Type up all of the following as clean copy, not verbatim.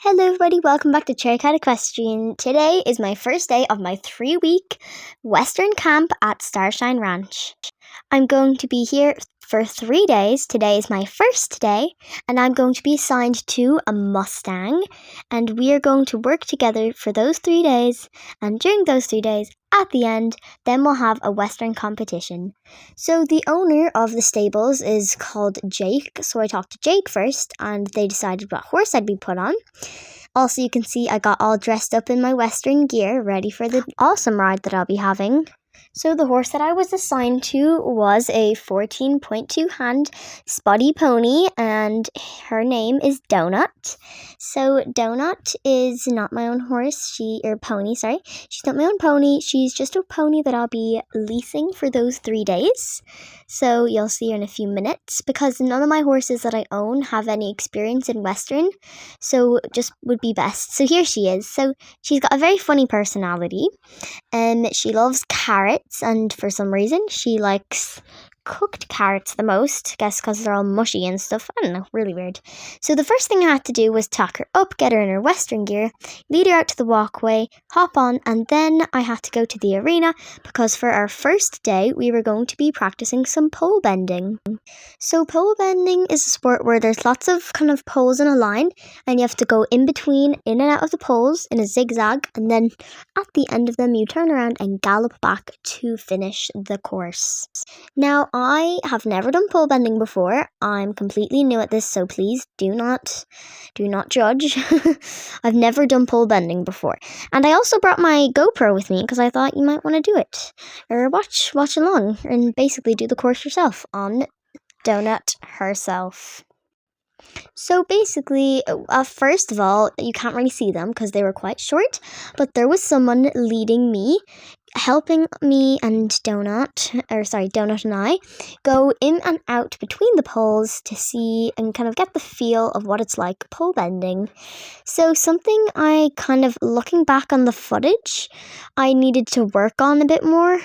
Hello everybody, welcome back to Cherry Cat Equestrian. Today is my first day of my 3-week Western camp at Starshine Ranch. I'm going to be here for 3 days. Today is my first day and I'm going to be assigned to a Mustang, and we are going to work together for those 3 days, and during those 3 days at the end then we'll have a Western competition. So the owner of the stables is called Jake, so I talked to Jake first and they decided what horse I'd be put on. Also, you can see I got all dressed up in my Western gear, ready for the awesome ride that I'll be having. So the horse that I was assigned to was a 14.2 hand spotty pony, and her name is Donut. So Donut is not my own horse, pony, sorry. She's not my own pony, she's just a pony that I'll be leasing for those 3 days. So you'll see her in a few minutes, because none of my horses that I own have any experience in Western, so just would be best. So here she is. So she's got a very funny personality. She loves carrots, and for some reason she likes cooked carrots the most. I guess because they're all mushy and stuff. I don't know, really weird. So the first thing I had to do was tuck her up, get her in her Western gear, lead her out to the walkway, hop on, and then I had to go to the arena because for our first day we were going to be practicing some pole bending. So pole bending is a sport where there's lots of kind of poles in a line, and you have to go in between, in and out of the poles in a zigzag, and then at the end of them you turn around and gallop back to finish the course. Now, I have never done pole bending before. I'm completely new at this, so please do not judge. I've never done pole bending before. And I also brought my GoPro with me because I thought you might want to do it. Or watch along and basically do the course yourself on Donut herself. So basically, first of all, you can't really see them because they were quite short, but there was someone leading me, helping me and Donut and I go in and out between the poles to see and kind of get the feel of what it's like pole bending. So something I kind of, looking back on the footage, I needed to work on a bit more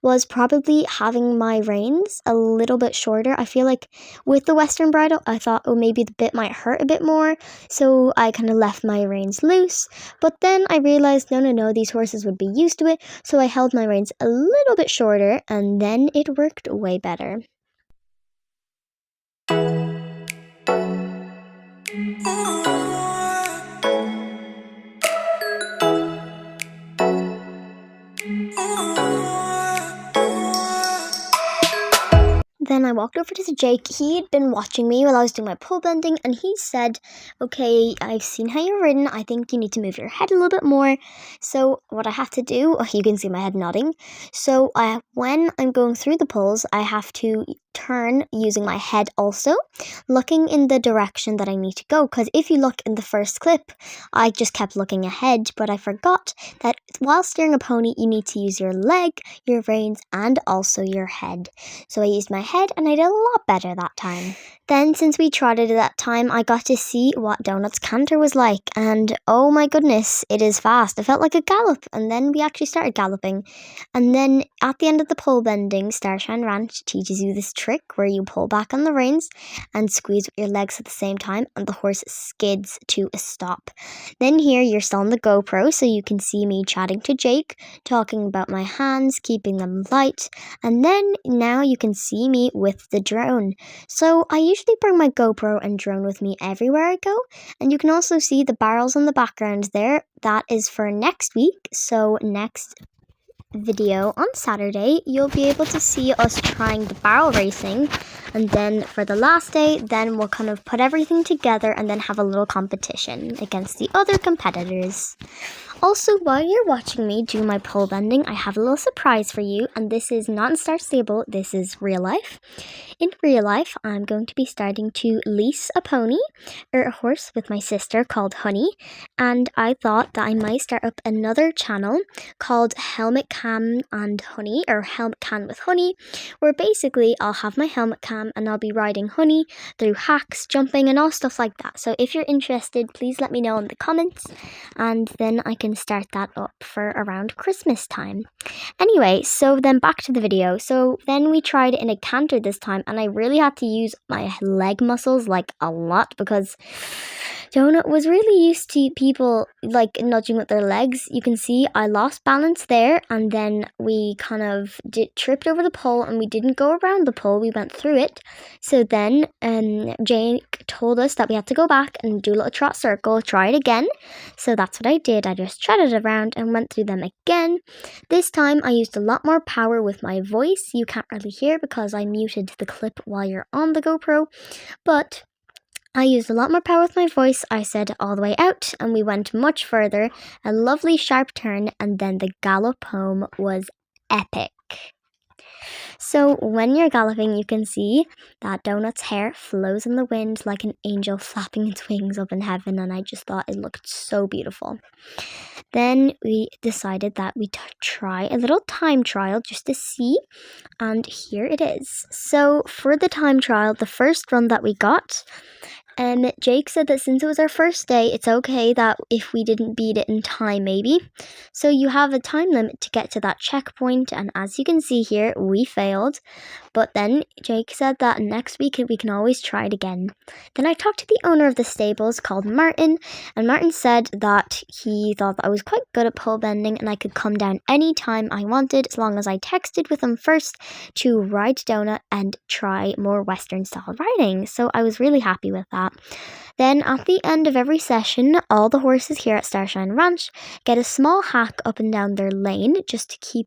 was probably having my reins a little bit shorter. I feel like with the Western bridle, I thought, oh, maybe the bit might hurt a bit more, so I kind of left my reins loose. But then I realized, no, these horses would be used to it, so I held my reins a little bit shorter, and then it worked way better. Then I walked over to Jake. He'd been watching me while I was doing my pole bending, and he said, okay, I've seen how you're ridden. I think you need to move your head a little bit more. So what I have to do, you can see my head nodding. So when I'm going through the poles, I have to turn using my head also, looking in the direction that I need to go. Because if you look in the first clip, I just kept looking ahead, but I forgot that while steering a pony, you need to use your leg, your reins, and also your head. So I used my head and I did a lot better that time. Then since we trotted at that time, I got to see what Donut's canter was like, and oh my goodness, it is fast. It felt like a gallop, and then we actually started galloping. And then at the end of the pole bending, Starshine Ranch teaches you this trick where you pull back on the reins and squeeze with your legs at the same time, and the horse skids to a stop. Then here you're still on the GoPro, so you can see me chatting to Jake, talking about my hands, keeping them light, and then now you can see me with the drone. So I usually bring my GoPro and drone with me everywhere I go, and you can also see the barrels in the background there. That is for next week, so next video on Saturday you'll be able to see us trying the barrel racing, and then for the last day then we'll kind of put everything together and then have a little competition against the other competitors. Also, while you're watching me do my pole bending, I have a little surprise for you, and this is not in Star Stable, this is real life. In real life, I'm going to be starting to lease a pony, or a horse, with my sister called Honey, and I thought that I might start up another channel called Helmet Cam and Honey, or Helmet Cam with Honey, where basically I'll have my helmet cam and I'll be riding Honey through hacks, jumping, and all stuff like that. So if you're interested, please let me know in the comments, and then I can can start that up for around Christmas time. Anyway, so then back to the video. So then we tried in a canter this time, and I really had to use my leg muscles like a lot because Donut was really used to people like nudging with their legs. You can see I lost balance there, and then we kind of tripped over the pole, and we didn't go around the pole, we went through it. So then Jake told us that we had to go back and do a little trot circle, try it again. So that's what I did. I just trotted around and went through them again. This time I used a lot more power with my voice. You can't really hear because I muted the clip while you're on the GoPro, but I used a lot more power with my voice. I said all the way out, and we went much further. A lovely sharp turn, and then the gallop home was epic. So when you're galloping, you can see that Donut's hair flows in the wind like an angel flapping its wings up in heaven, and I just thought it looked so beautiful. Then we decided that we'd try a little time trial just to see, and here it is. So for the time trial, the first run that we got, Jake said that since it was our first day, it's okay that if we didn't beat it in time, maybe. So you have a time limit to get to that checkpoint, and as you can see here, we failed. But then Jake said that next week we can always try it again. Then I talked to the owner of the stables called Martin, and Martin said that he thought that I was quite good at pole bending and I could come down anytime I wanted as long as I texted with him first to ride Donut and try more Western style riding. So I was really happy with that. Then at the end of every session, all the horses here at Starshine Ranch get a small hack up and down their lane just to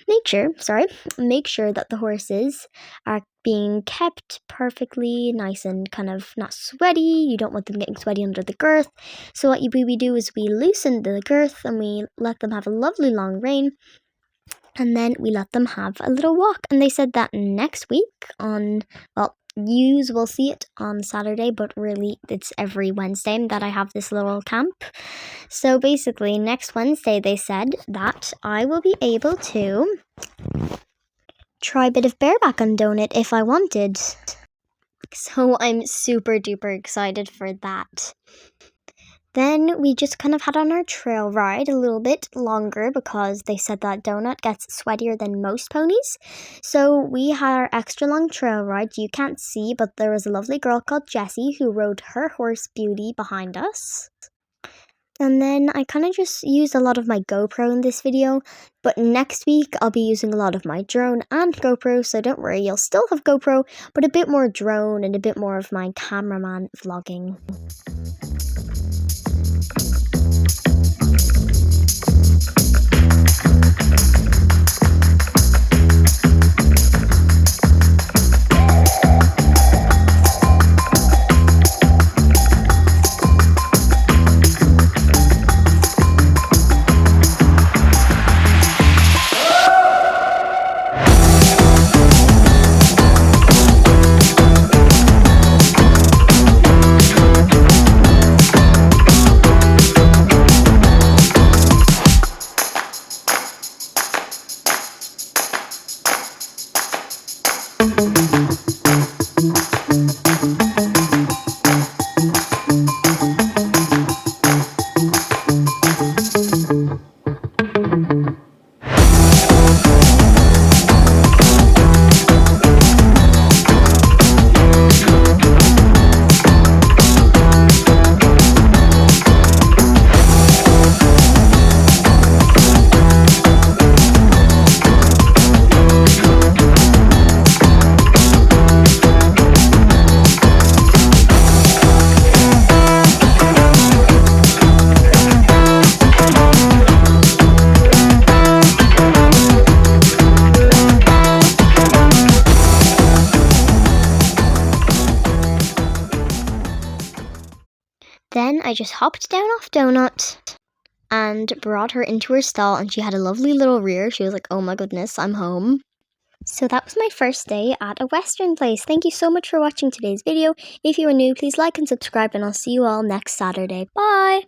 make sure that the horses are being kept perfectly nice and kind of not sweaty. You don't want them getting sweaty under the girth. So what we do is we loosen the girth and we let them have a lovely long rein. And then we let them have a little walk. And they said that next week yous will see it on Saturday, but really it's every Wednesday that I have this little camp. So basically next Wednesday they said that I will be able to try a bit of bareback on Donut if I wanted. So I'm super duper excited for that. Then we just kind of had on our trail ride a little bit longer because they said that Donut gets sweatier than most ponies. So we had our extra long trail ride. You can't see, but there was a lovely girl called Jessie who rode her horse Beauty behind us. And then I kind of just used a lot of my GoPro in this video, but next week I'll be using a lot of my drone and GoPro, so don't worry, you'll still have GoPro, but a bit more drone and a bit more of my cameraman vlogging. Then I just hopped down off Donut and brought her into her stall, and she had a lovely little rear. She was like, oh my goodness, I'm home. So that was my first day at a Western place. Thank you so much for watching today's video. If you are new, please like and subscribe, and I'll see you all next Saturday. Bye!